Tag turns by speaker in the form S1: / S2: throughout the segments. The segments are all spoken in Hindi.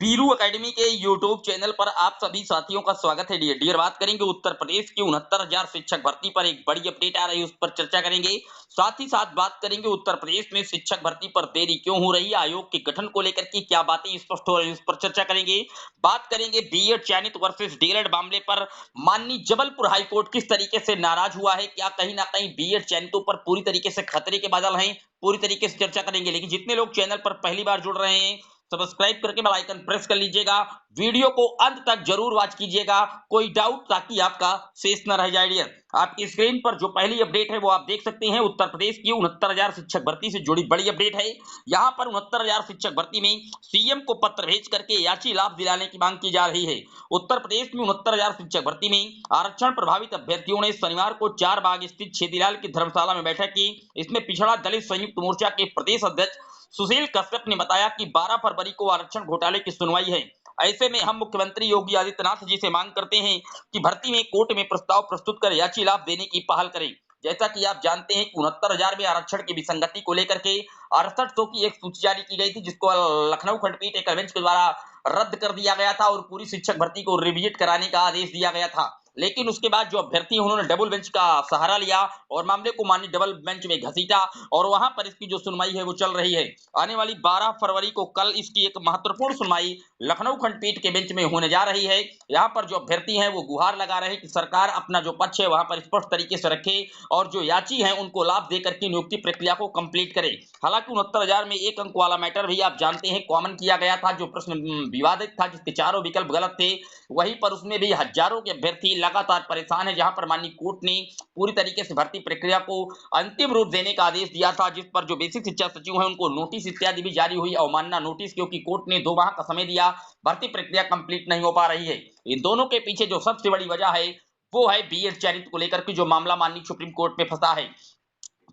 S1: बीरू एकेडमी के यूट्यूब चैनल पर आप सभी साथियों का स्वागत है। डियर बात करेंगे उत्तर प्रदेश की 69,000 शिक्षक भर्ती पर एक बड़ी अपडेट आ रही है, उस पर चर्चा करेंगे। साथ ही साथ बात करेंगे उत्तर प्रदेश में शिक्षक भर्ती पर देरी क्यों हो रही है, आयोग के गठन को लेकर की क्या बातें स्पष्ट हो रही है, उस पर चर्चा करेंगे। बात करेंगे बीएड चयनित वर्सेस डीएलएड मामले पर माननीय जबलपुर हाईकोर्ट किस तरीके से नाराज हुआ है, क्या कहीं ना कहीं बीएड चयनितों पर पूरी तरीके से खतरे के बादल हैं, पूरी तरीके से चर्चा करेंगे। लेकिन जितने लोग चैनल पर पहली बार जुड़ रहे हैं, सब्सक्राइब करके बेल आइकन प्रेस कर लीजिएगा, वीडियो को अंत तक जरूर वॉच कीजिएगा, कोई डाउट ताकि आपका शेष न रह जाए। डियर आपकी स्क्रीन पर जो पहली अपडेट है वो आप देख सकते हैं, उत्तर प्रदेश की 69,000 शिक्षक भर्ती से जुड़ी बड़ी अपडेट है। यहां पर 69,000 शिक्षक भर्ती में सीएम को पत्र भेज करके याची लाभ दिलाने की मांग की जा रही है। उत्तर प्रदेश में 69,000 शिक्षक भर्ती में आरक्षण प्रभावित अभ्यर्थियों ने शनिवार को 4 बाग स्थित छेदीलाल की धर्मशाला में बैठक की। इसमें पिछड़ा दलित संयुक्त मोर्चा के प्रदेश अध्यक्ष सुशील कश्यप ने बताया कि 12 फरवरी को आरक्षण घोटाले की सुनवाई है। ऐसे में हम मुख्यमंत्री योगी आदित्यनाथ जी से मांग करते हैं कि भर्ती में कोर्ट में प्रस्ताव प्रस्तुत कर याची लाभ देने की पहल करें। जैसा कि आप जानते हैं कि 69,000 में आरक्षण की विसंगति को लेकर के 6800 की एक सूची जारी की गई थी, जिसको लखनऊ खंडपीठ एक बेंच के द्वारा रद्द कर दिया गया था और पूरी शिक्षक भर्ती को रिविजिट कराने का आदेश दिया गया था। लेकिन उसके बाद जो अभ्यर्थी उन्होंने डबल बेंच का सहारा लिया और मामले को माननीय डबल बेंच में घसीटा और वहां पर इसकी जो सुनवाई है वो चल रही है। आने वाली 12 फरवरी को कल इसकी एक महत्वपूर्ण सुनवाई लखनऊ खंडपीठ के बेंच में होने जा रही है। यहाँ पर जो अभ्यर्थी हैं वो गुहार लगा रहे हैं कि सरकार अपना जो पक्ष है वहां पर स्पष्ट तरीके से रखे और जो याची है उनको लाभ देकर के नियुक्ति प्रक्रिया को कंप्लीट करे। हालांकि 69,000 में एक अंक वाला मैटर भी आप जानते हैं कॉमन किया गया था, जो प्रश्न विवादित था जिसके चारों विकल्प गलत थे। वहीं पर उसमें भी हजारों के अभ्यर्थी लगातार परेशान है, जहां पर माननीय कोर्ट ने पूरी तरीके से भर्ती प्रक्रिया को अंतिम रूप देने का आदेश दिया था, जिस पर जो बेसिक शिक्षा सचिव है उनको नोटिस इत्यादि भी जारी हुई, अवमानना नोटिस, क्योंकि कोर्ट ने 2 माह का समय दिया, भर्ती प्रक्रिया कंप्लीट नहीं हो पा रही है। इन दोनों के पीछे जो सबसे बड़ी वजह है वो है बीएड चयनित को लेकर के जो मामला माननीय सुप्रीम कोर्ट में फंसा है,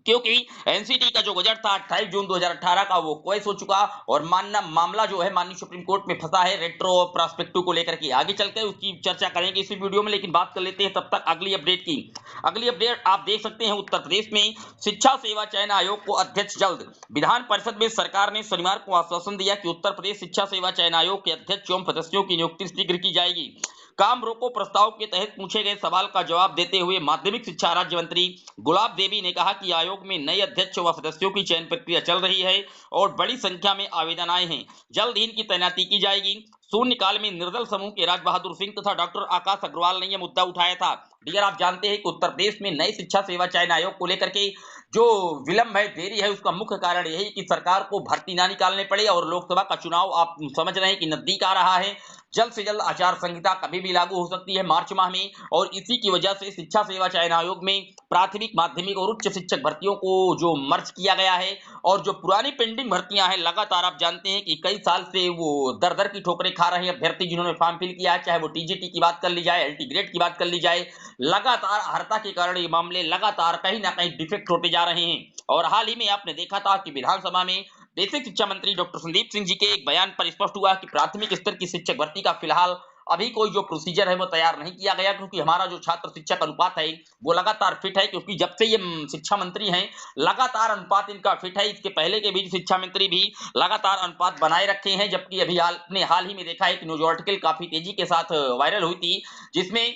S1: क्योंकि एनसीटी का जो गजट था 28 जून 2018 का वो क्वेस हो चुका और मामला जो है माननीय सुप्रीम कोर्ट में फंसा है रेट्रो और प्रोस्पेक्टिव को लेकर के। आगे चलकर उसकी चर्चा करेंगे इसी वीडियो में, लेकिन बात कर लेते हैं तब तक अगली अपडेट की। अगली अपडेट आप देख सकते हैं, उत्तर प्रदेश में शिक्षा सेवा चयन आयोग को अध्यक्ष जल्द। विधान परिषद में सरकार ने शनिवार को आश्वासन दिया कि उत्तर प्रदेश शिक्षा सेवा चयन आयोग के अध्यक्ष एवं सदस्यों की नियुक्ति शीघ्र की जाएगी। काम रोको प्रस्ताव के तहत पूछे गए सवाल का जवाब देते हुए माध्यमिक शिक्षा राज्य मंत्री गुलाब देवी ने कहा कि आयोग में नए अध्यक्ष व सदस्यों की चयन प्रक्रिया चल रही है और बड़ी संख्या में आवेदन आए हैं, जल्द ही इनकी तैनाती की जाएगी। शून्यकाल में निर्दल समूह के राज बहादुर सिंह तथा डॉक्टर आकाश अग्रवाल ने यह मुद्दा उठाया था। डियर आप जानते हैं कि उत्तर प्रदेश में नई शिक्षा सेवा चयन आयोग को लेकर के जो विलंब है, देरी है, उसका मुख्य कारण यही कि सरकार को भर्ती ना निकालने पड़े और लोकसभा का चुनाव आप समझ रहे हैं कि नजदीक आ रहा है। जल्द से जल्द आचार संहिता कभी भी लागू हो सकती है मार्च माह में, और इसी की वजह से शिक्षा सेवा चयन आयोग में प्राथमिक, माध्यमिक और उच्च शिक्षक भर्तियों को जो मर्ज किया गया है और जो पुरानी पेंडिंग भर्तियां हैं, लगातार आप जानते हैं कि कई साल से वो दर दर की ठोकरें खा रहे हैं अभ्यर्थी जिन्होंने फॉर्म फिल किया है, चाहे वो टीजीटी की बात कर ली जाए, एलटी ग्रेड की बात कर ली जाए। लगातार अर्हता के कारण ये मामले लगातार कहीं ना कहीं डिफेक्ट होते जा रहे हैं। और हाल ही में आपने देखा था कि विधानसभा में बेसिक शिक्षा मंत्री डॉक्टर संदीप सिंह जी के एक बयान पर स्पष्ट हुआ कि प्राथमिक स्तर की शिक्षक भर्ती का फिलहाल अभी कोई जो प्रोसीजर है वो तैयार नहीं किया गया, क्योंकि हमारा जो छात्र शिक्षक अनुपात है वो लगातार फिट है, क्योंकि जब से ये शिक्षा मंत्री हैं लगातार अनुपात इनका फिट है। इसके पहले के भी शिक्षा मंत्री भी लगातार अनुपात बनाए रखे हैं, जबकि अभी हाल ही में देखा है कि न्यूज आर्टिकल काफी तेजी के साथ वायरल हुई थी, जिसमें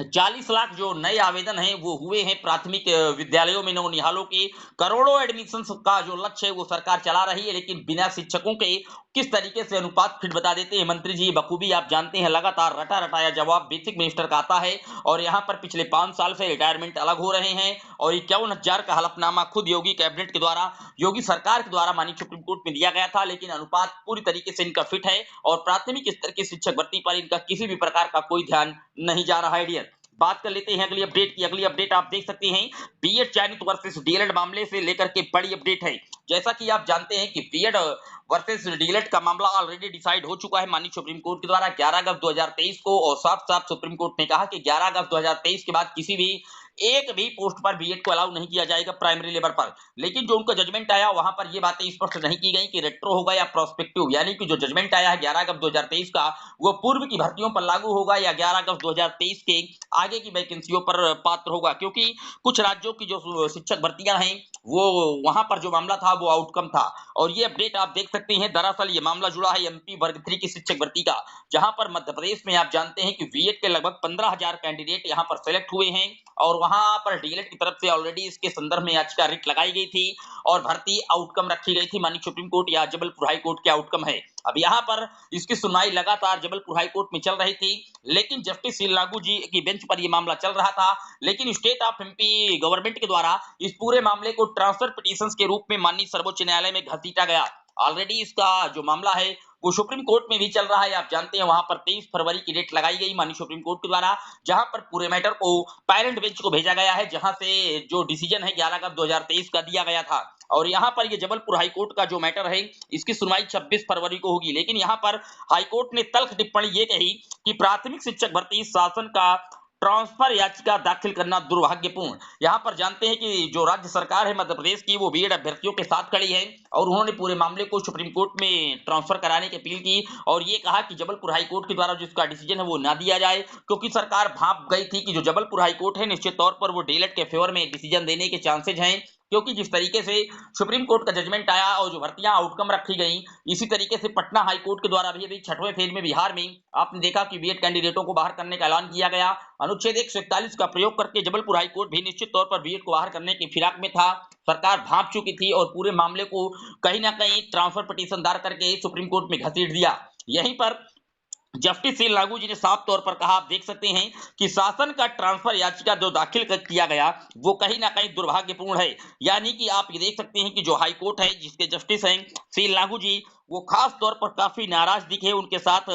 S1: 40 लाख जो नए आवेदन हैं वो हुए हैं प्राथमिक विद्यालयों में नवनिहालों के। करोड़ों एडमिशन का जो लक्ष्य है वो सरकार चला रही है, लेकिन बिना शिक्षकों के किस तरीके से अनुपात फिट बता देते हैं मंत्री जी बखूबी आप जानते हैं। लगातार रटा रटाया जवाब बेसिक मिनिस्टर का आता है और यहाँ पर पिछले 5 साल से रिटायरमेंट अलग हो रहे हैं और 51,000 का हलफनामा खुद योगी कैबिनेट के द्वारा, योगी सरकार के द्वारा माननीय सुप्रीम कोर्ट में दिया गया था, लेकिन अनुपात पूरी तरीके से इनका फिट है और प्राथमिक स्तर की शिक्षक भर्ती पर इनका किसी भी प्रकार का कोई ध्यान नहीं जा रहा है। डियर बात कर लेते हैं अगली अपडेट की। अगली अपडेट आप देख सकते हैं, बीएड चयनित वर्सेस डीएलएड मामले से लेकर के बड़ी अपडेट है। जैसा कि आप जानते हैं कि बीएड वर्सेस डीएलएड का मामला ऑलरेडी डिसाइड हो चुका है माननीय सुप्रीम कोर्ट के द्वारा 11 अगस्त 2023 को, और साफ साफ सुप्रीम कोर्ट ने कहा कि 11 अगस्त 2023 के बाद किसी भी एक भी पोस्ट पर बीएड को अलाउ नहीं किया जाएगा प्राइमरी लेवल पर। लेकिन जो उनका जजमेंट आया वहां पर ये बातें स्पष्ट नहीं की गई कि रेट्रो होगा या प्रोस्पेक्टिव, यानी कि जो जजमेंट आया है 11 अगस्त 2023 का वो पूर्व की भर्तियों पर लागू होगा या 11 अगस्त 2023 के आगे की वैकेंसियों पर पात्र होगा। क्योंकि कुछ राज्यों की जो शिक्षक भर्तियां हैं वो वहां पर जो मामला था वो आउटकम था। और ये अपडेट आप देख सकते हैं, दरअसल ये मामला जुड़ा है एमपी वर्ग 3 की शिक्षक भर्ती का, जहां पर मध्य प्रदेश में आप जानते हैं कि बीएड के लगभग 15,000 कैंडिडेट यहां पर सेलेक्ट हुए हैं और वहां पर डीएलएड की तरफ से ऑलरेडी इसके संदर्भ में याचिका रिट लगाई गई थी और भर्ती आउटकम रखी गई थी माननीय सुप्रीम कोर्ट या जबलपुर हाई कोर्ट के आउटकम है। अब यहाँ पर इसकी सुनवाई लगातार जबलपुर हाई कोर्ट में चल रही थी, लेकिन जस्टिस सी लागू जी की बेंच पर यह मामला चल रहा था। लेकिन स्टेट ऑफ एमपी गवर्नमेंट के द्वारा इस पूरे मामले को ट्रांसफर पिटीशन के रूप में माननीय सर्वोच्च न्यायालय में घसीटा गया। ऑलरेडी इसका जो मामला है वो सुप्रीम कोर्ट में भी चल रहा है। आप जानते हैं वहां पर 23 फरवरी की डेट लगाई गई माननीय सुप्रीम कोर्ट के द्वारा, जहां पर पूरे मैटर को पैरेंट बेंच को भेजा गया है, जहां से जो डिसीजन है 11 अगस्त 2023 का दिया गया था। और यहां पर ये जबलपुर हाई कोर्ट का जो मैटर है इसकी सुनवाई 26 फरवरी को होगी। लेकिन यहां पर हाई कोर्ट ने तल्ख टिप्पणी ये कही कि प्राथमिक शिक्षक भर्ती शासन का ट्रांसफर याचिका दाखिल करना दुर्भाग्यपूर्ण। यहां पर जानते हैं कि जो राज्य सरकार है मध्य प्रदेश की वो बीएड अभ्यर्थियों के साथ खड़ी है और उन्होंने पूरे मामले को सुप्रीम कोर्ट में ट्रांसफर कराने की अपील की और ये कहा कि जबलपुर हाई कोर्ट के द्वारा जिसका डिसीजन है वो ना दिया जाए, क्योंकि सरकार भाप गई थी कि जो जबलपुर हाई कोर्ट है निश्चित तौर पर वो डीएलएड के फेवर में डिसीजन देने के चांसेज हैं। क्योंकि जिस तरीके से सुप्रीम कोर्ट का जजमेंट आया और जो भर्तियां आउटकम रखी गई, इसी तरीके से पटना हाई कोर्ट के द्वारा भी अभी 6वें फेज में बिहार में आपने देखा कि बीएड कैंडिडेटों को बाहर करने का ऐलान किया गया। अनुच्छेद 141 का प्रयोग करके जबलपुर हाई कोर्ट भी निश्चित तौर पर बीएड को बाहर करने की फिराक में था। सरकार भांप चुकी थी और पूरे मामले को कहीं ना कहीं ट्रांसफर पिटीशन दायर करके सुप्रीम कोर्ट में घसीट दिया। यहीं पर जस्टिस सी लागू जी ने साफ तौर पर कहा, आप देख सकते हैं कि शासन का ट्रांसफर याचिका जो दाखिल किया गया वो कहीं ना कहीं दुर्भाग्यपूर्ण है। यानी कि आप ये देख सकते हैं कि जो हाई कोर्ट है जिसके जस्टिस हैं सी लागू जी, वो खास तौर पर काफी नाराज दिखे। उनके साथ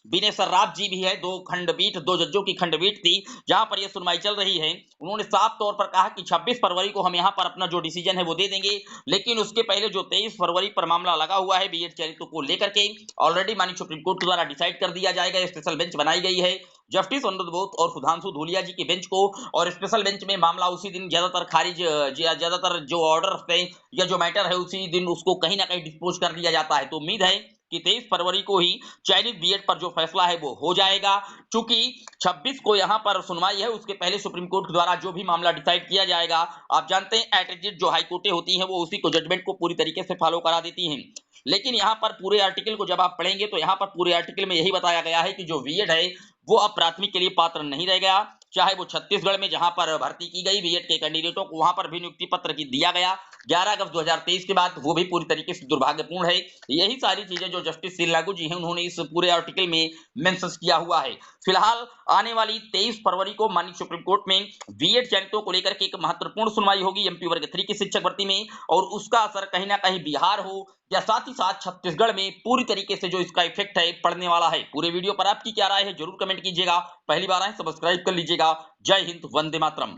S1: विनय सर्राफ जी भी है, दो जजों की खंडपीठ थी जहां पर यह सुनवाई चल रही है। उन्होंने साफ तौर पर कहा कि 26 फरवरी को हम यहां पर अपना जो डिसीजन है वो दे देंगे, लेकिन उसके पहले जो 23 फरवरी पर मामला लगा हुआ है बीएड चयनितों को लेकर के ऑलरेडी माननीय सुप्रीम कोर्ट के द्वारा डिसाइड कर दिया जाएगा। स्पेशल बेंच बनाई गई है जस्टिस अनुरुद्ध बोस और सुधांशु धूलिया जी की बेंच को, और स्पेशल बेंच में मामला उसी दिन ज्यादातर जो ऑर्डर थे या जो मैटर है उसी दिन उसको कहीं ना कहीं डिस्पोज कर दिया जाता है। तो उम्मीद है कि 23 फरवरी को ही चयनित बीएड पर जो फैसला है वो हो जाएगा। चूंकि 26 को यहां पर सुनवाई है, उसके पहले सुप्रीम कोर्ट के द्वारा जो भी मामला डिसाइड किया जाएगा, आप जानते हैं एट जो हाई कोर्टें होती हैं वो उसी को जजमेंट को पूरी तरीके से फॉलो करा देती हैं। लेकिन यहाँ पर पूरे आर्टिकल को जब आप पढ़ेंगे तो यहाँ पर पूरे आर्टिकल में यही बताया गया है कि जो बीएड है वो अब प्राथमिक के लिए पात्र नहीं रह गया। चाहे वो छत्तीसगढ़ में जहां पर भर्ती की गई बीएड के कैंडिडेटों को वहां पर भी नियुक्ति पत्र की दिया गया 11 अगस्त 2023 के बाद, वो भी पूरी तरीके से दुर्भाग्यपूर्ण है। यही सारी चीजें जो जस्टिस सी लागू जी हैं उन्होंने इस पूरे आर्टिकल में मेंशन किया हुआ है। फिलहाल आने वाली 23 फरवरी को माननीय सुप्रीम कोर्ट में बीएड चयनितों को लेकर के एक महत्वपूर्ण सुनवाई होगी एमपी वर्ग 3 की शिक्षक भर्ती में, और उसका असर कहीं ना कहीं बिहार हो या साथ ही साथ छत्तीसगढ़ में पूरी तरीके से जो इसका इफेक्ट है पड़ने वाला है। पूरे वीडियो पर आपकी क्या राय है जरूर कमेंट कीजिएगा। पहली बार आए सब्सक्राइब कर लीजिएगा। जय हिंद, वंदे मातरम।